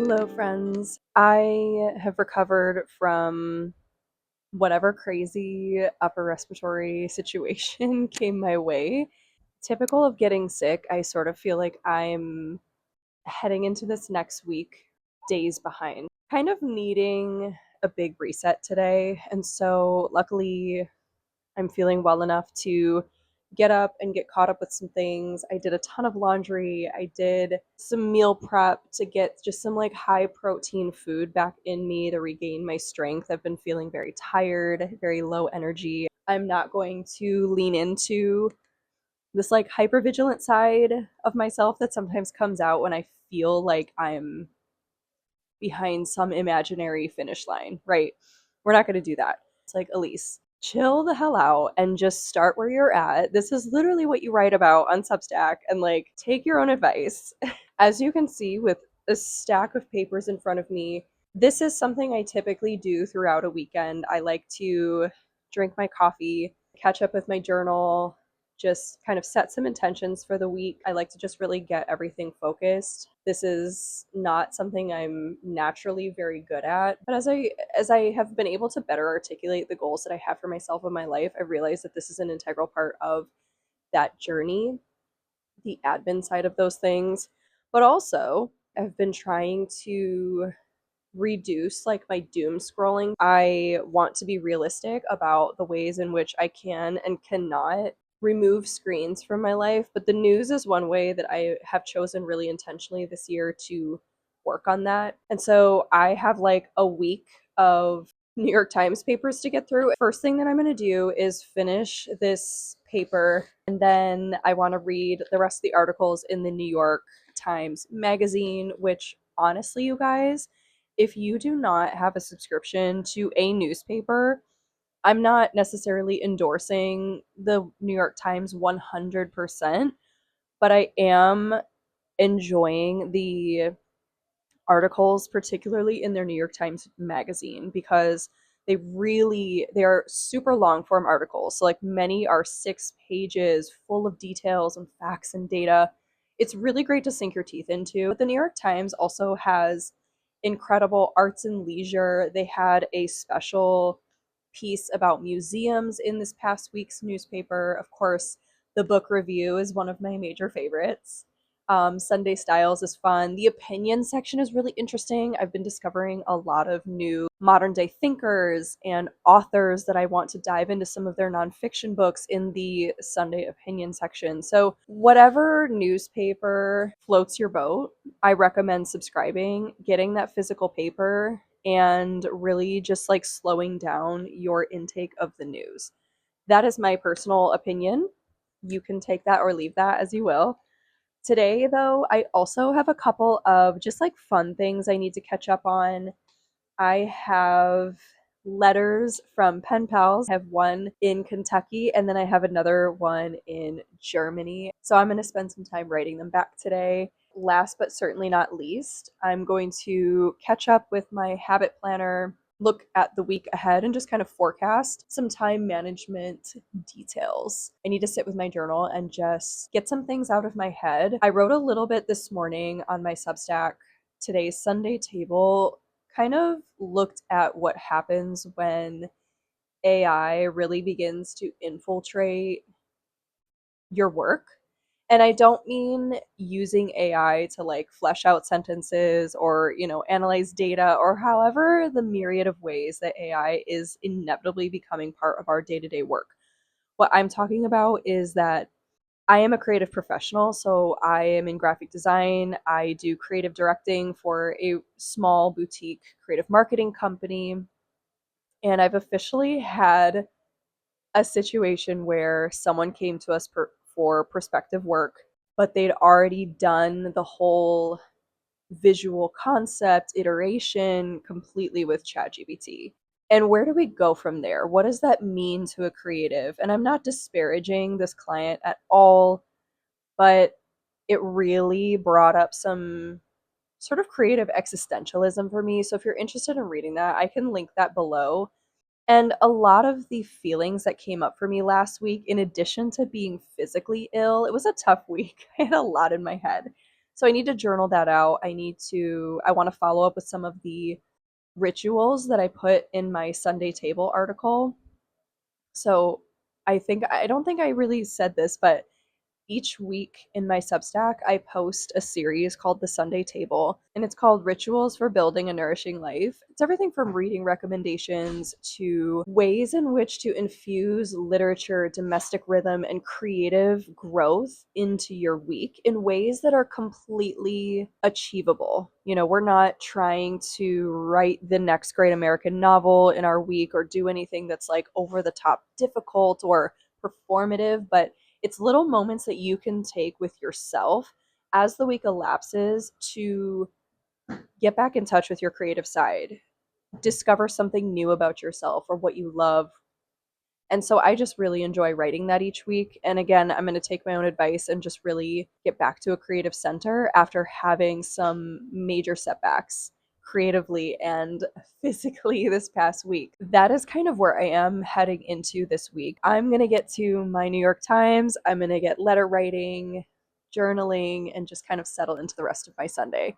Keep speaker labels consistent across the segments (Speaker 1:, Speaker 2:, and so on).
Speaker 1: Hello, friends. I have recovered from whatever crazy upper respiratory situation came my way. Typical of getting sick, I sort of feel like I'm heading into this next week days behind, kind of needing a big reset today. And so, luckily, I'm feeling well enough to get up and get caught up with some things. I did a ton of laundry. I did some meal prep to get just some like high protein food back in me to regain my strength. I've been feeling very tired, very low energy. I'm not going to lean into this like hyper vigilant side of myself that sometimes comes out when I feel like I'm behind some imaginary finish line, right? We're not going to do that. It's like, Elise, chill the hell out and just start where you're at. This is literally what you write about on Substack, and like take your own advice. As you can see with a stack of papers in front of me, this is something I typically do throughout a weekend. I like to drink my coffee, catch up with my journal, just kind of set some intentions for the week. I like to just really get everything focused. This is not something I'm naturally very good at, but as I have been able to better articulate the goals that I have for myself in my life, I realize that this is an integral part of that journey, the admin side of those things. But also, I've been trying to reduce like my doom scrolling. I want to be realistic about the ways in which I can and cannot remove screens from my life, but the news is one way that I have chosen really intentionally this year to work on that. And so I have like a week of New York Times papers to get through. First thing that I'm going to do is finish this paper, and then I want to read the rest of the articles in the New York Times magazine, which honestly, you guys, if you do not have a subscription to a newspaper, I'm not necessarily endorsing the New York Times 100%, but I am enjoying the articles, particularly in their New York Times magazine, because they are super long form articles. So like many are 6 pages full of details and facts and data. It's really great to sink your teeth into. But the New York Times also has incredible arts and leisure. They had a special piece about museums in this past week's newspaper. Of course, the book review is one of my major favorites. Sunday Styles is fun. The opinion section is really interesting. I've been discovering a lot of new modern day thinkers and authors that I want to dive into some of their nonfiction books in the Sunday opinion section. So, whatever newspaper floats your boat, I recommend subscribing, getting that physical paper, and really just like slowing down your intake of the news. That is my personal opinion. You can take that or leave that as you will. Today, though, I also have a couple of just like fun things I need to catch up on. I have letters from pen pals. I have one in Kentucky, and then I have another one in Germany. So I'm going to spend some time writing them back today. Last but certainly not least, I'm going to catch up with my habit planner, look at the week ahead, and just kind of forecast some time management details. I need to sit with my journal and just get some things out of my head. I wrote a little bit this morning on my Substack. Today's Sunday table kind of looked at what happens when AI really begins to infiltrate your work. And I don't mean using AI to like flesh out sentences or, analyze data, or however the myriad of ways that AI is inevitably becoming part of our day-to-day work. What I'm talking about is that I am a creative professional, so I am in graphic design. I do creative directing for a small boutique creative marketing company. And I've officially had a situation where someone came to us for prospective work, but they'd already done the whole visual concept iteration completely with ChatGPT. And where do we go from there? What does that mean to a creative? And I'm not disparaging this client at all, but it really brought up some sort of creative existentialism for me. So if you're interested in reading that, I can link that below. And a lot of the feelings that came up for me last week, in addition to being physically ill, it was a tough week. I had a lot in my head. So I need to journal that out. I want to follow up with some of the rituals that I put in my Sunday table article. So I don't think I really said this, but each week in my Substack, I post a series called The Sunday Table, and it's called Rituals for Building a Nourishing Life. It's everything from reading recommendations to ways in which to infuse literature, domestic rhythm, and creative growth into your week in ways that are completely achievable. You know, we're not trying to write the next great American novel in our week or do anything that's like over the top difficult or performative, but it's little moments that you can take with yourself as the week elapses to get back in touch with your creative side, discover something new about yourself or what you love. And so I just really enjoy writing that each week. And again, I'm going to take my own advice and just really get back to a creative center after having some major setbacks creatively and physically this past week. That is kind of where I am heading into this week. I'm going to get to my New York Times, I'm going to get letter writing, journaling, and just kind of settle into the rest of my Sunday.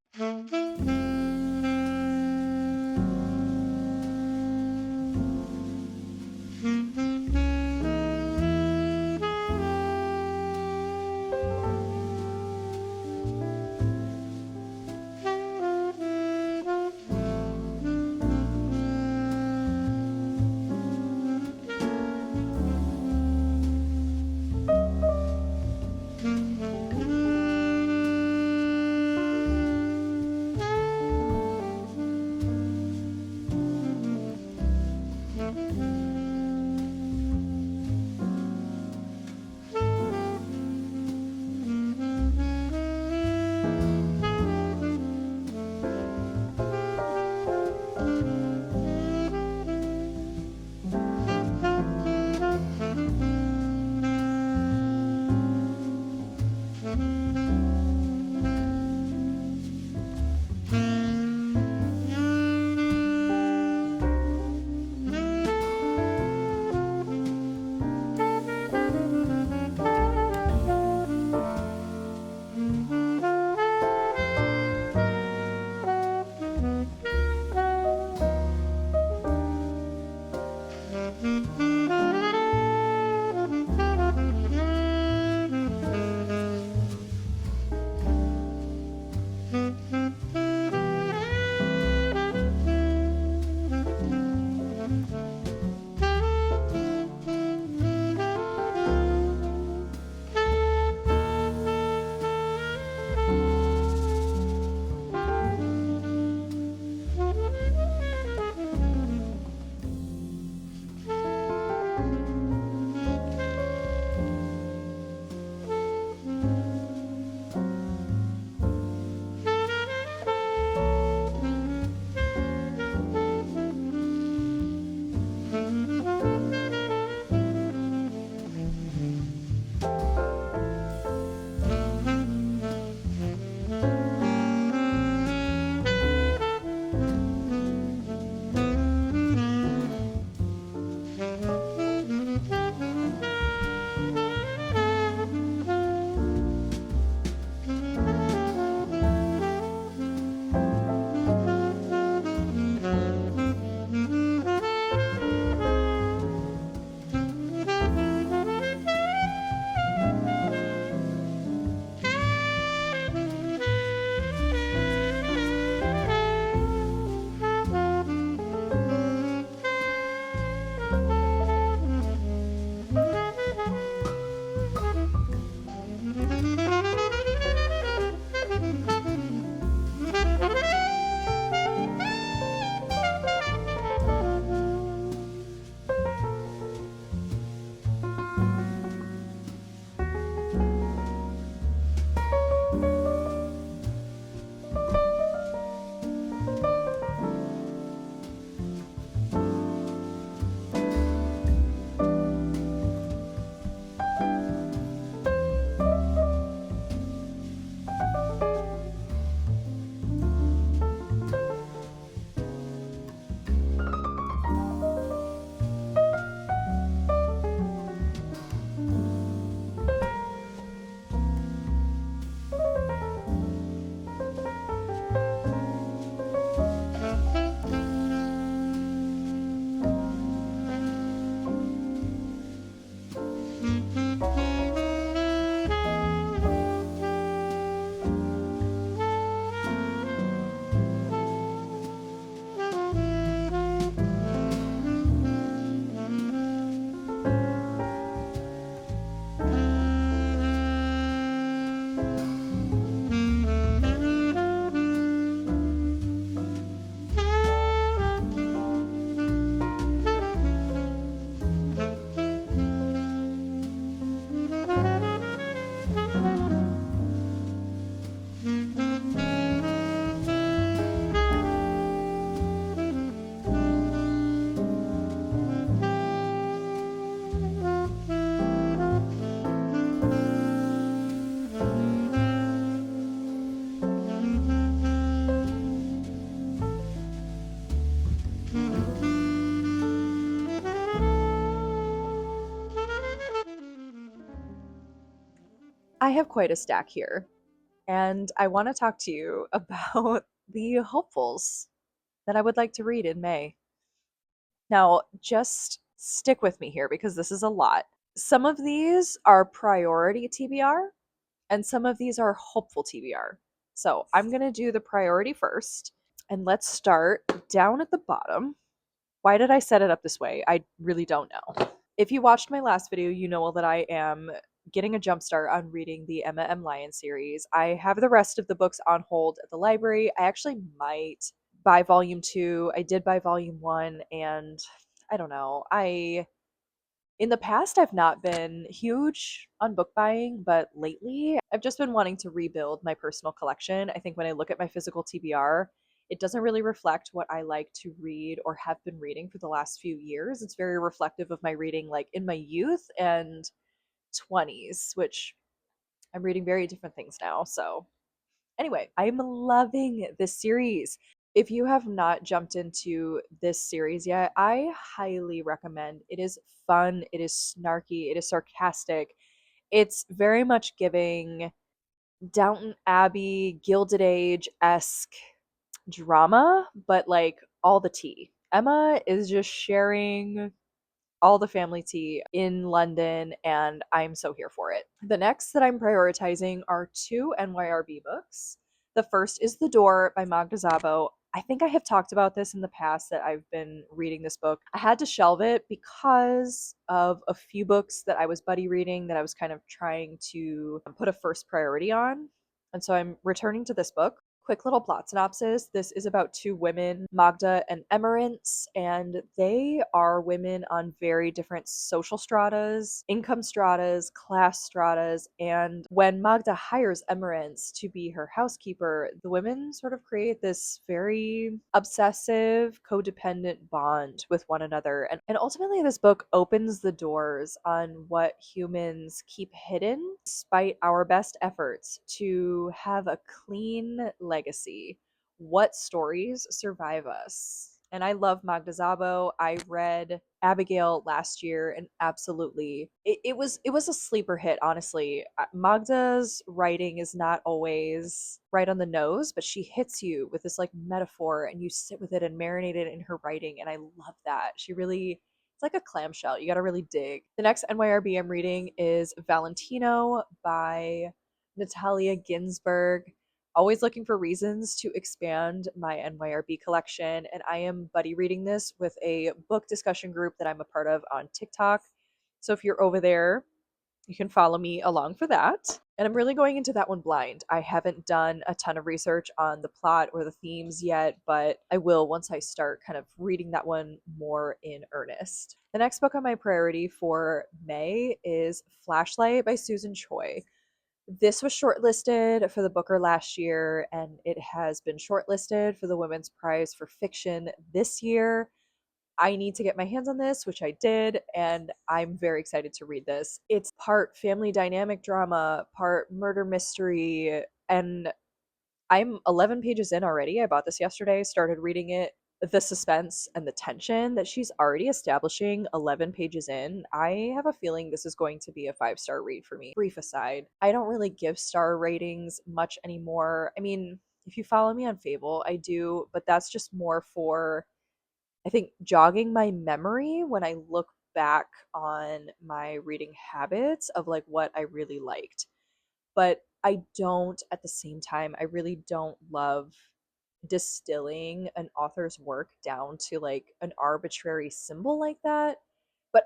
Speaker 1: I have quite a stack here, and I want to talk to you about the hopefuls that I would like to read in May. Now, just stick with me here because this is a lot. Some of these are priority TBR, and some of these are hopeful TBR. So I'm going to do the priority first, and let's start down at the bottom. Why did I set it up this way? I really don't know. If you watched my last video, you know that I am getting a jump start on reading the Emma M. Lyon series. I have the rest of the books on hold at the library. I actually might buy volume 2. I did buy volume 1, and I don't know. I in the past I've not been huge on book buying, but lately I've just been wanting to rebuild my personal collection. I think when I look at my physical TBR, it doesn't really reflect what I like to read or have been reading for the last few years. It's very reflective of my reading like in my youth and 20s, which I'm reading very different things now. So, anyway, I'm loving this series. If you have not jumped into this series yet, I highly recommend. It is fun, it is snarky, it is sarcastic. It's very much giving Downton Abbey, Gilded Age esque drama, but like all the tea. Emma is just sharing all the family tea in London, and I'm so here for it. The next that I'm prioritizing are two NYRB books. The first is The Door by Magda Szabo. I think I have talked about this in the past that I've been reading this book. I had to shelve it because of a few books that I was buddy reading that I was kind of trying to put a first priority on. And so I'm returning to this book. Quick little plot synopsis. This is about two women, Magda and Emerence, and they are women on very different social stratas, income stratas, class stratas. And when Magda hires Emerence to be her housekeeper, the women sort of create this very obsessive, codependent bond with one another. And ultimately, this book opens the doors on what humans keep hidden despite our best efforts to have a clean legacy. What stories survive us? And I love Magda Szabo. I read Abigail last year, and absolutely, it was a sleeper hit. Honestly, Magda's writing is not always right on the nose, but she hits you with this like metaphor, and you sit with it and marinate it in her writing, and I love that. She really it's like a clamshell. You got to really dig. The next NYRB I'm reading is Valentino by Natalia Ginsburg. Always looking for reasons to expand my NYRB collection, and I am buddy reading this with a book discussion group that I'm a part of on TikTok. So if you're over there, you can follow me along for that. And I'm really going into that one blind. I haven't done a ton of research on the plot or the themes yet, but I will once I start kind of reading that one more in earnest. The next book on my priority for May is Flashlight by Susan Choi. This was shortlisted for the Booker last year, and it has been shortlisted for the Women's Prize for Fiction this year. I need to get my hands on this, which I did, and I'm very excited to read this. It's part family dynamic drama, part murder mystery, and I'm 11 pages in already. I bought this yesterday, started reading it. The suspense and the tension that she's already establishing 11 pages in, I have a feeling this is going to be a 5-star read for me. Brief aside, I don't really give star ratings much anymore. I mean, if you follow me on Fable, I do, but that's just more for I think jogging my memory when I look back on my reading habits of like what I really liked. But I don't, at the same time, I really don't love distilling an author's work down to like an arbitrary symbol like that. But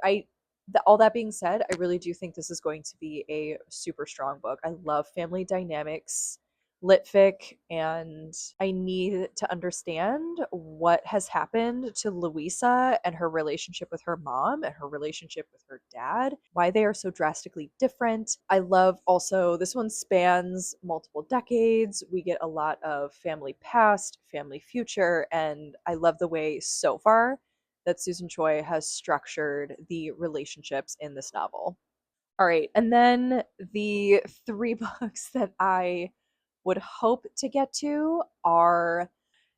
Speaker 1: all that being said, I really do think this is going to be a super strong book. I love family dynamics, litfic, and I need to understand what has happened to Louisa and her relationship with her mom and her relationship with her dad, why they are so drastically different. I love also, this one spans multiple decades. We get a lot of family past, family future, and I love the way so far that Susan Choi has structured the relationships in this novel. All right, and then the three books that I would hope to get to are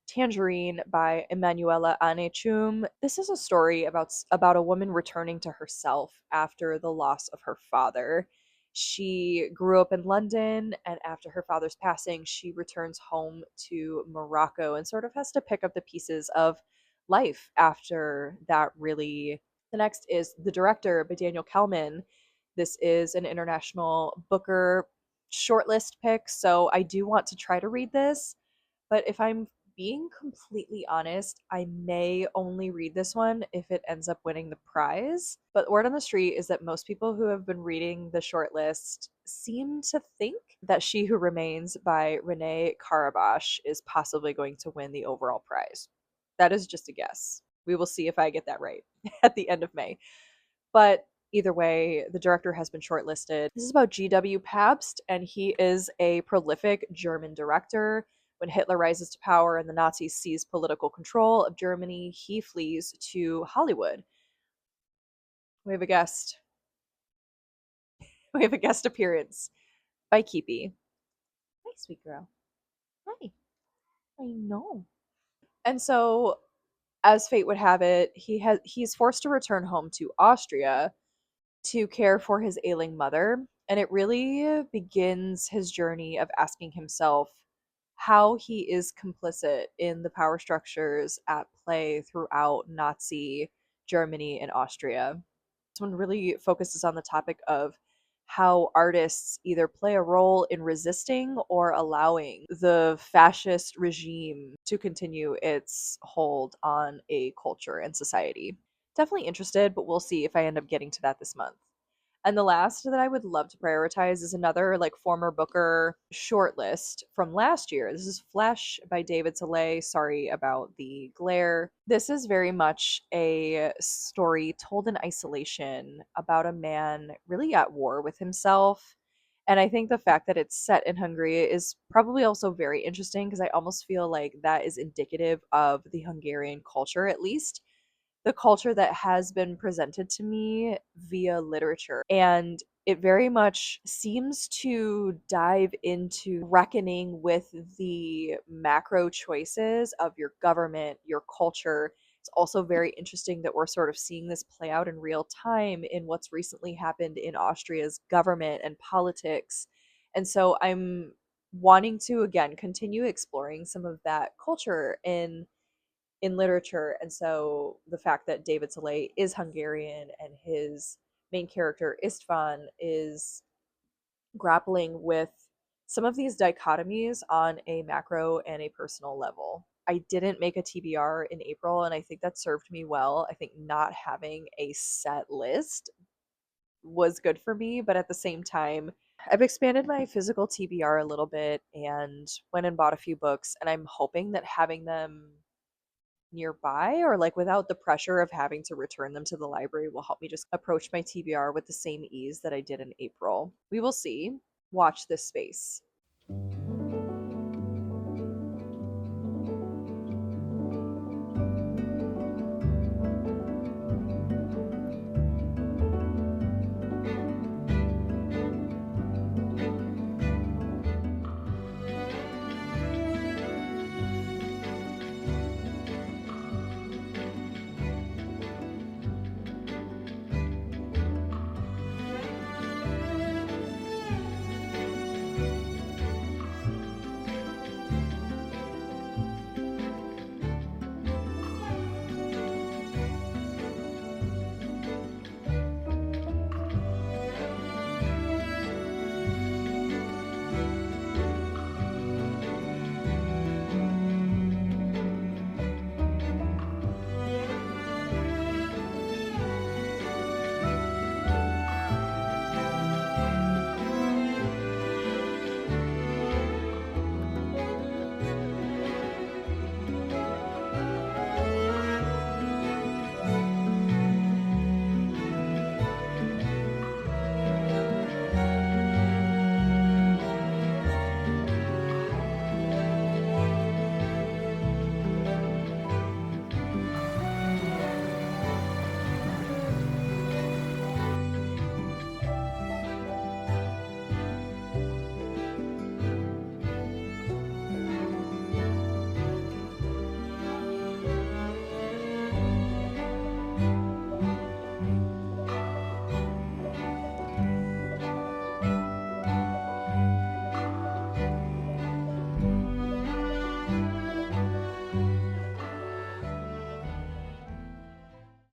Speaker 1: Tangerine by Emanuela Anechum. This is a story about a woman returning to herself after the loss of her father. She grew up in London, and after her father's passing, she returns home to Morocco and sort of has to pick up the pieces of life after that, really. The next is The Director by Daniel Kelman. This is an international Booker shortlist pick, so I do want to try to read this. But if I'm being completely honest, I may only read this one if it ends up winning the prize. But word on the street is that most people who have been reading the shortlist seem to think that She Who Remains by Renee Karabash is possibly going to win the overall prize. That is just a guess. We will see if I get that right at the end of May. But either way, the director has been shortlisted. This is about G.W. Pabst, and he is a prolific German director. When Hitler rises to power and the Nazis seize political control of Germany, he flees to Hollywood. We have a guest. We have a guest appearance by Keepy. Hi, sweet girl. Hi. I know. And so, as fate would have it, he's forced to return home to Austria to care for his ailing mother. And it really begins his journey of asking himself how he is complicit in the power structures at play throughout Nazi Germany and Austria. This one really focuses on the topic of how artists either play a role in resisting or allowing the fascist regime to continue its hold on a culture and society. Definitely interested, but we'll see if I end up getting to that this month. And the last that I would love to prioritize is another like former Booker shortlist from last year. This is Flesh by David Soleil. Sorry about the glare. This is very much a story told in isolation about a man really at war with himself. And I think the fact that it's set in Hungary is probably also very interesting because I almost feel like that is indicative of the Hungarian culture, at least the culture that has been presented to me via literature. And it very much seems to dive into reckoning with the macro choices of your government, your culture. It's also very interesting that we're sort of seeing this play out in real time in what's recently happened in Austria's government and politics. And so I'm wanting to again continue exploring some of that culture in literature. And so the fact that David Soleil is Hungarian and his main character, Istvan, is grappling with some of these dichotomies on a macro and a personal level. I didn't make a TBR in April, and I think that served me well. I think not having a set list was good for me, but at the same time, I've expanded my physical TBR a little bit and went and bought a few books, and I'm hoping that having them nearby or like without the pressure of having to return them to the library will help me just approach my TBR with the same ease that I did in April. We will see. Watch this space.